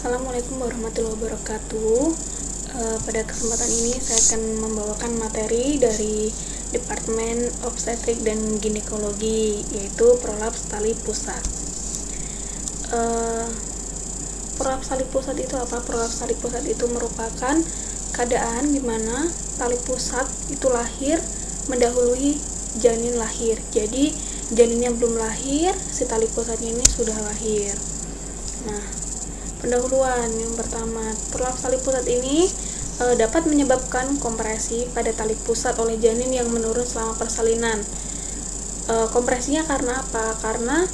Assalamualaikum warahmatullahi wabarakatuh. Pada kesempatan ini saya akan membawakan materi dari Departemen Obstetrik dan Ginekologi, yaitu prolaps tali pusat. Prolaps tali pusat itu apa? Prolaps tali pusat itu merupakan keadaan di mana tali pusat itu lahir mendahului janin lahir. Jadi janinnya belum lahir, si tali pusatnya ini sudah lahir. Nah, pendahuluan yang pertama, prolaps tali pusat ini dapat menyebabkan kompresi pada tali pusat oleh janin yang menurun selama persalinan. Kompresinya karena apa? Karena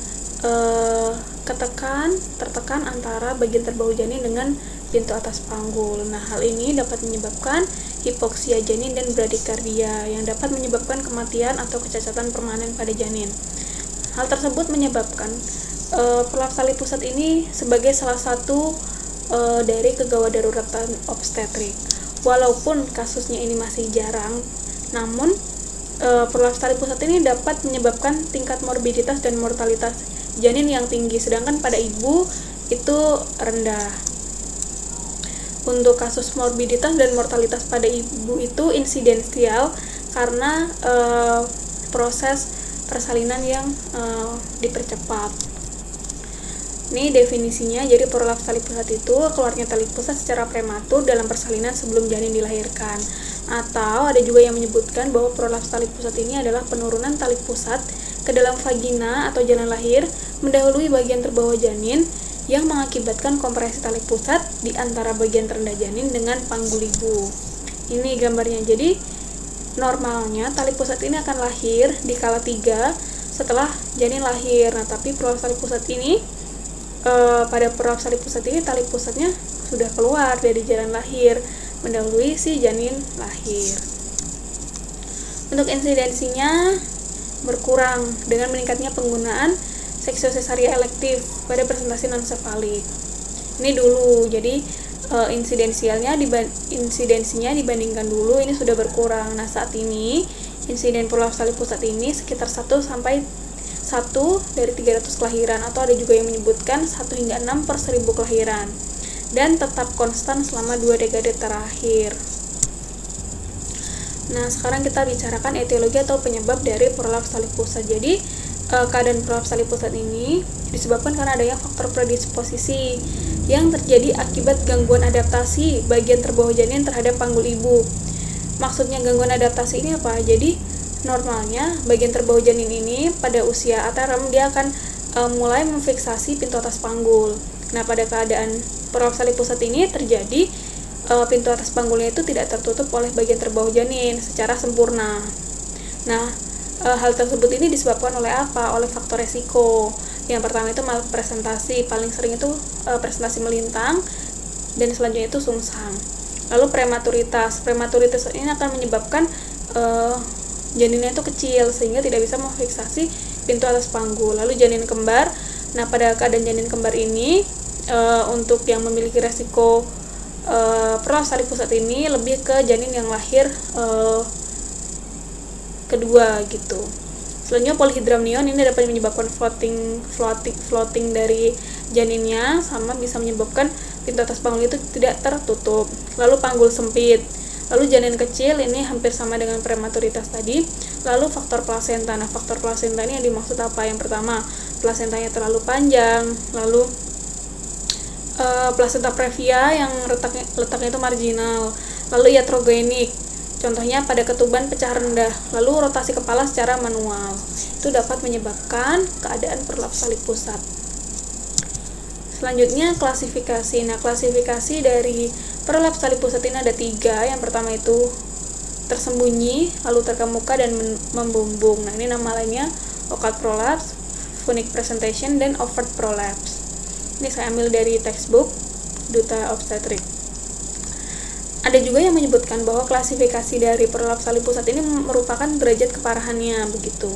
tertekan antara bagian terbawah janin dengan pintu atas panggul. Nah, hal ini dapat menyebabkan hipoksia janin dan bradikardia yang dapat menyebabkan kematian atau kecacatan permanen pada janin. Hal tersebut menyebabkan prolaps tali pusat ini sebagai salah satu dari kegawat daruratan obstetrik. Walaupun kasusnya ini masih jarang, namun prolaps tali pusat ini dapat menyebabkan tingkat morbiditas dan mortalitas janin yang tinggi, sedangkan pada ibu itu rendah. Untuk kasus morbiditas dan mortalitas pada ibu itu insidensial karena proses persalinan yang dipercepat. Ini definisinya, jadi prolaps tali pusat itu keluarnya tali pusat secara prematur dalam persalinan sebelum janin dilahirkan. Atau ada juga yang menyebutkan bahwa prolaps tali pusat ini adalah penurunan tali pusat ke dalam vagina atau jalan lahir mendahului bagian terbawah janin yang mengakibatkan kompresi tali pusat di antara bagian terendah janin dengan panggul ibu. Ini gambarnya. Jadi normalnya tali pusat ini akan lahir di kala 3 setelah janin lahir. Nah, tapi prolaps tali pusat ini pada prolaps tali pusat ini tali pusatnya sudah keluar dari jalan lahir mendahului si janin lahir. Untuk insidensinya berkurang dengan meningkatnya penggunaan seksio-sesaria elektif pada presentasi non-sefalik. Ini dulu, jadi insidensinya dibandingkan dulu ini sudah berkurang. Nah, saat ini insiden prolaps tali pusat ini sekitar 1 dari 300 kelahiran, atau ada juga yang menyebutkan 1 hingga 6 per 1000 kelahiran, dan tetap konstan selama 2 dekade terakhir. Nah, sekarang kita bicarakan etiologi atau penyebab dari prolaps tali pusat. Jadi keadaan prolaps tali pusat ini disebabkan karena adanya faktor predisposisi yang terjadi akibat gangguan adaptasi bagian terbawah janin terhadap panggul ibu. Maksudnya gangguan adaptasi ini apa? Jadi normalnya bagian terbawah janin ini pada usia aterem dia akan mulai memfiksasi pintu atas panggul. Nah, pada keadaan prolaps tali pusat ini terjadi pintu atas panggulnya itu tidak tertutup oleh bagian terbawah janin secara sempurna. Nah, hal tersebut ini disebabkan oleh apa? Oleh faktor resiko. Yang pertama itu malpresentasi, paling sering itu presentasi melintang, dan selanjutnya itu sungsang. Lalu prematuritas ini akan menyebabkan janinnya itu kecil sehingga tidak bisa memfiksasi pintu atas panggul. Lalu janin kembar. Nah, pada keadaan janin kembar ini untuk yang memiliki resiko prolaps tali pusat ini lebih ke janin yang lahir kedua gitu. Selanjutnya polyhydramnion ini dapat menyebabkan floating dari janinnya, sama bisa menyebabkan pintu atas panggul itu tidak tertutup. Lalu panggul sempit. Lalu janin kecil ini hampir sama dengan prematuritas tadi. Lalu faktor plasenta. Nah, faktor plasenta ini yang dimaksud apa? Yang pertama, plasentanya terlalu panjang. Lalu plasenta previa yang letaknya itu marginal. Lalu iatrogenik. Contohnya pada ketuban pecah rendah. Lalu rotasi kepala secara manual. Itu dapat menyebabkan keadaan prolaps tali pusat. Selanjutnya klasifikasi. Nah, klasifikasi dari prolaps tali pusat ini ada 3. Yang pertama itu tersembunyi, lalu terkemuka, dan membumbung. Nah, ini nama lainnya occult prolaps, phonic presentation, dan overt prolaps. Ini saya ambil dari textbook Duta Obstetrik. Ada juga yang menyebutkan bahwa klasifikasi dari prolaps tali pusat ini merupakan derajat keparahannya begitu.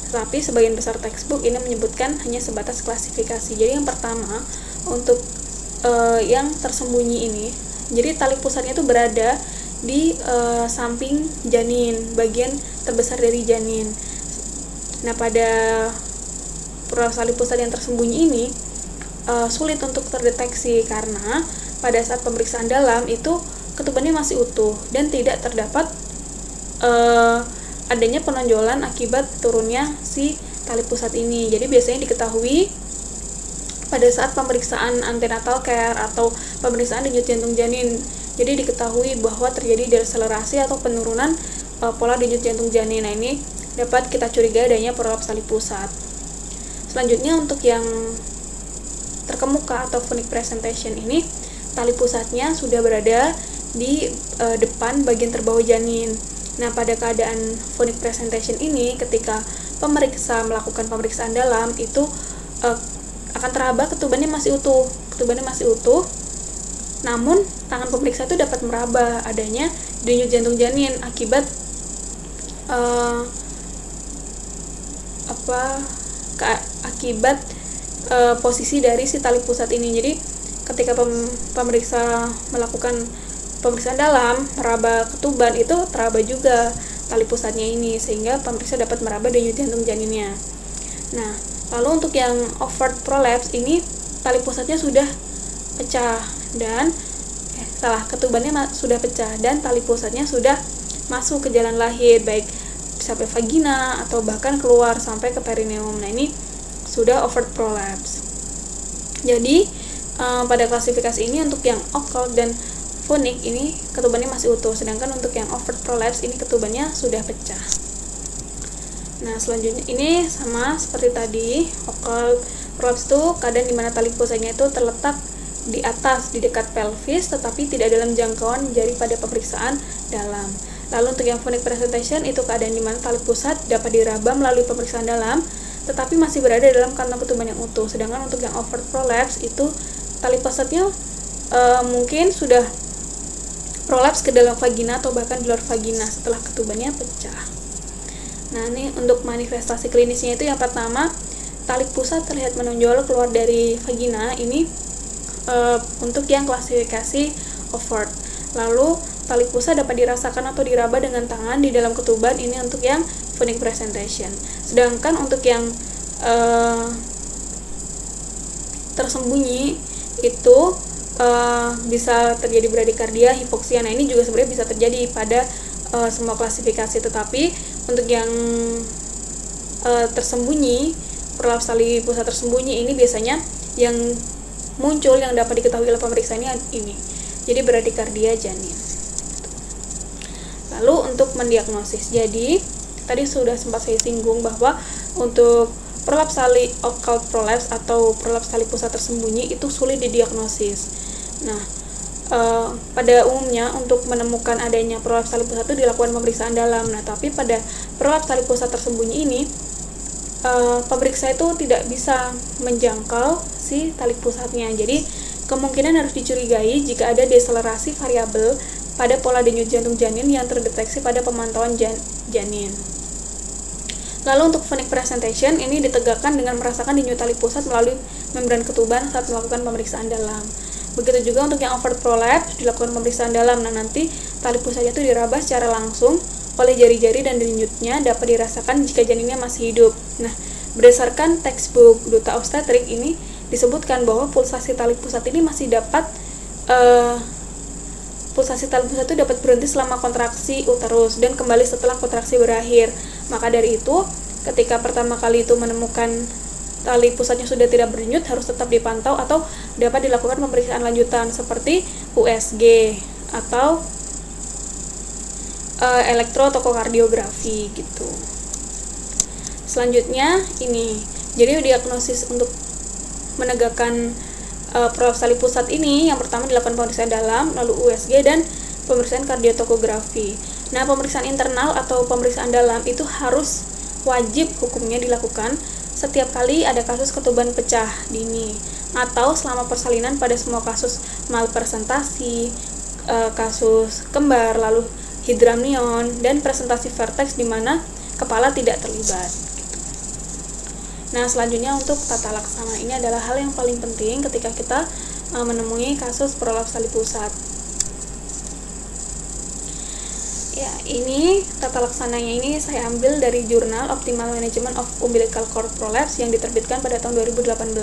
Tetapi sebagian besar textbook ini menyebutkan hanya sebatas klasifikasi. Jadi yang pertama, untuk yang tersembunyi ini, jadi tali pusatnya itu berada di samping janin, bagian terbesar dari janin. Nah, pada prolaps tali pusat yang tersembunyi ini sulit untuk terdeteksi karena pada saat pemeriksaan dalam itu ketubannya masih utuh dan tidak terdapat adanya penonjolan akibat turunnya si tali pusat ini. Jadi biasanya diketahui pada saat pemeriksaan antenatal care atau pemeriksaan denyut jantung janin. Jadi diketahui bahwa terjadi deselerasi atau penurunan pola denyut jantung janin. Nah, ini dapat kita curigai adanya prolaps tali pusat. Selanjutnya untuk yang terkemuka atau phonic presentation ini, tali pusatnya sudah berada di depan bagian terbawah janin. Nah, pada keadaan phonic presentation ini, ketika pemeriksa melakukan pemeriksaan dalam itu akan teraba ketubannya masih utuh. Namun tangan pemeriksa itu dapat meraba adanya denyut jantung janin akibat posisi dari si tali pusat ini. Jadi ketika pemeriksa melakukan pemeriksaan dalam meraba ketuban, itu teraba juga tali pusatnya ini sehingga pemeriksa dapat meraba denyut jantung janinnya. Nah, lalu untuk yang overt prolapse ini tali pusatnya sudah pecah dan ketubannya sudah pecah dan tali pusatnya sudah masuk ke jalan lahir, baik sampai vagina atau bahkan keluar sampai ke perineum. Nah, ini sudah overt prolapse. Jadi pada klasifikasi ini untuk yang occult dan phonic ini ketubannya masih utuh, sedangkan untuk yang overt prolapse ini ketubannya sudah pecah. Nah, selanjutnya ini sama seperti tadi, occult prolapse itu keadaan di mana tali pusatnya itu terletak di atas, di dekat pelvis, tetapi tidak dalam jangkauan jari pada pemeriksaan dalam. Lalu untuk yang phonic presentation itu keadaan di mana tali pusat dapat diraba melalui pemeriksaan dalam, tetapi masih berada dalam kantong ketuban yang utuh. Sedangkan untuk yang overt prolapse itu tali pusatnya mungkin sudah prolapse ke dalam vagina atau bahkan di luar vagina setelah ketubannya pecah. Nah, ini untuk manifestasi klinisnya itu yang pertama, tali pusat terlihat menonjol keluar dari vagina, ini untuk yang klasifikasi overt. Lalu tali pusat dapat dirasakan atau diraba dengan tangan di dalam ketuban, ini untuk yang phonic presentation. Sedangkan untuk yang tersembunyi itu bisa terjadi bradikardia, hipoksia. Nah, ini juga sebenarnya bisa terjadi pada semua klasifikasi, tetapi untuk yang tersembunyi, prolaps tali pusat tersembunyi ini biasanya yang muncul yang dapat diketahui oleh pemeriksa ini. Jadi bradikardia janin. Lalu untuk mendiagnosis. Jadi tadi sudah sempat saya singgung bahwa untuk prolaps tali occult prolapse atau prolaps tali pusat tersembunyi itu sulit didiagnosis. Nah, pada umumnya untuk menemukan adanya prolaps tali pusat itu dilakukan pemeriksaan dalam. Nah, tapi pada prolaps tali pusat tersembunyi ini pemeriksa itu tidak bisa menjangkau si tali pusatnya. Jadi kemungkinan harus dicurigai jika ada deselerasi variabel pada pola denyut jantung janin yang terdeteksi pada pemantauan janin. Lalu untuk phonic presentation ini ditegakkan dengan merasakan denyut tali pusat melalui membran ketuban saat melakukan pemeriksaan dalam. Begitu juga untuk yang overt prolapse dilakukan pemeriksaan dalam. Nah, nanti tali pusatnya itu diraba secara langsung oleh jari-jari dan denyutnya dapat dirasakan jika janinnya masih hidup. Nah, berdasarkan textbook Duta Obstetrik ini disebutkan bahwa pulsasi tali pusat ini masih dapat pulsasi tali pusat itu dapat berhenti selama kontraksi uterus dan kembali setelah kontraksi berakhir. Maka dari itu, ketika pertama kali itu menemukan tali pusatnya sudah tidak berdenyut, harus tetap dipantau atau dapat dilakukan pemeriksaan lanjutan seperti USG atau elektrotokokardiografi gitu. Selanjutnya ini, jadi diagnosis untuk menegakkan prolaps tali pusat ini yang pertama dilakukan pemeriksaan dalam, lalu USG dan pemeriksaan kardiotokografi. Nah, pemeriksaan internal atau pemeriksaan dalam itu harus wajib hukumnya dilakukan setiap kali ada kasus ketuban pecah dini atau selama persalinan pada semua kasus malpresentasi, kasus kembar, lalu hidramnion, dan presentasi vertex di mana kepala tidak terlibat. Nah, selanjutnya untuk tata laksana ini adalah hal yang paling penting ketika kita menemui kasus prolaps tali pusat. Ya, ini tata laksananya ini saya ambil dari jurnal Optimal Management of Umbilical Cord Prolapse yang diterbitkan pada tahun 2018.